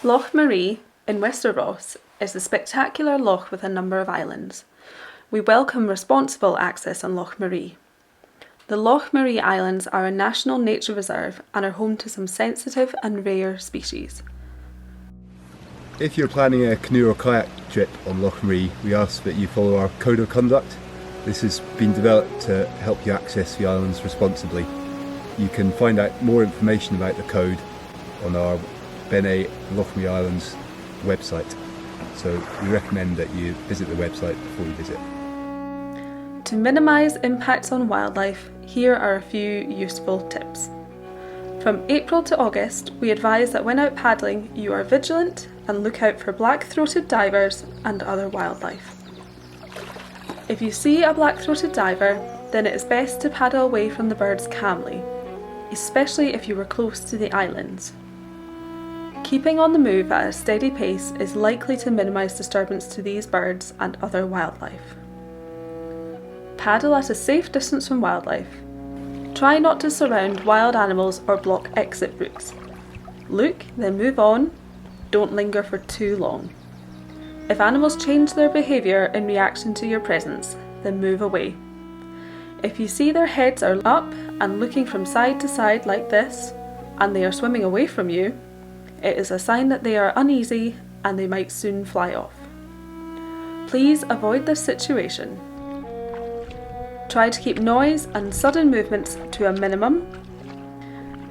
Loch Maree in Wester Ross is a spectacular loch with a number of islands. We welcome responsible access on Loch Maree. The Loch Maree Islands are a national nature reserve and are home to some sensitive and rare species. If you're planning a canoe or kayak trip on Loch Maree, we ask that you follow our code of conduct. This has been developed to help you access the islands responsibly. You can find out more information about the code on our Bene Loch Maree Islands website. So we recommend that you visit the website before you visit. To minimise impacts on wildlife, here are a few useful tips. From April to August, we advise that when out paddling, you are vigilant and look out for black-throated divers and other wildlife. If you see a black-throated diver, then it is best to paddle away from the birds calmly, especially if you were close to the islands. Keeping on the move at a steady pace is likely to minimise disturbance to these birds and other wildlife. Paddle at a safe distance from wildlife. Try not to surround wild animals or block exit routes. Look, then move on. Don't linger for too long. If animals change their behaviour in reaction to your presence, then move away. If you see their heads are up and looking from side to side like this, and they are swimming away from you, it is a sign that they are uneasy and they might soon fly off. Please avoid this situation. Try to keep noise and sudden movements to a minimum.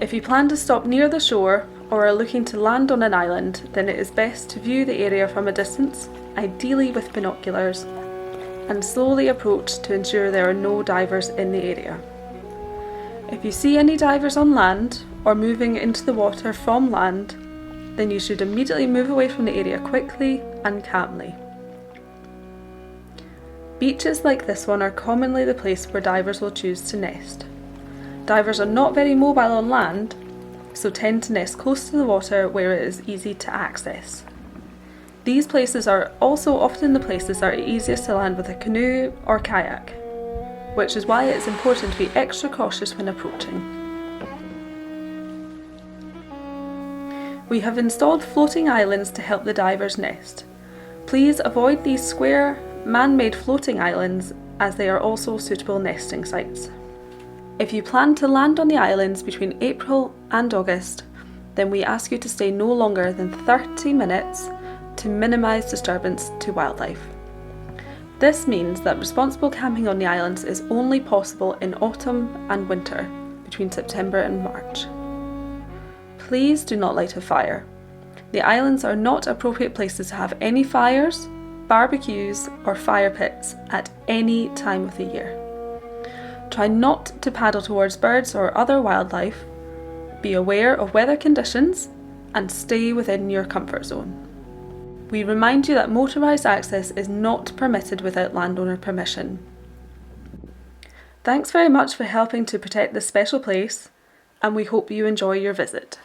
If you plan to stop near the shore or are looking to land on an island, then it is best to view the area from a distance, ideally with binoculars, and slowly approach to ensure there are no divers in the area. If you see any divers on land or moving into the water from land, then you should immediately move away from the area quickly and calmly. Beaches like this one are commonly the place where divers will choose to nest. Divers are not very mobile on land, so tend to nest close to the water where it is easy to access. These places are also often the places that are easiest to land with a canoe or kayak, which is why it is important to be extra cautious when approaching. We have installed floating islands to help the divers nest. Please avoid these square, man-made floating islands as they are also suitable nesting sites. If you plan to land on the islands between April and August, then we ask you to stay no longer than 30 minutes to minimise disturbance to wildlife. This means that responsible camping on the islands is only possible in autumn and winter, between September and March. Please do not light a fire. The islands are not appropriate places to have any fires, barbecues or fire pits at any time of the year. Try not to paddle towards birds or other wildlife, be aware of weather conditions and stay within your comfort zone. We remind you that motorised access is not permitted without landowner permission. Thanks very much for helping to protect this special place, and we hope you enjoy your visit.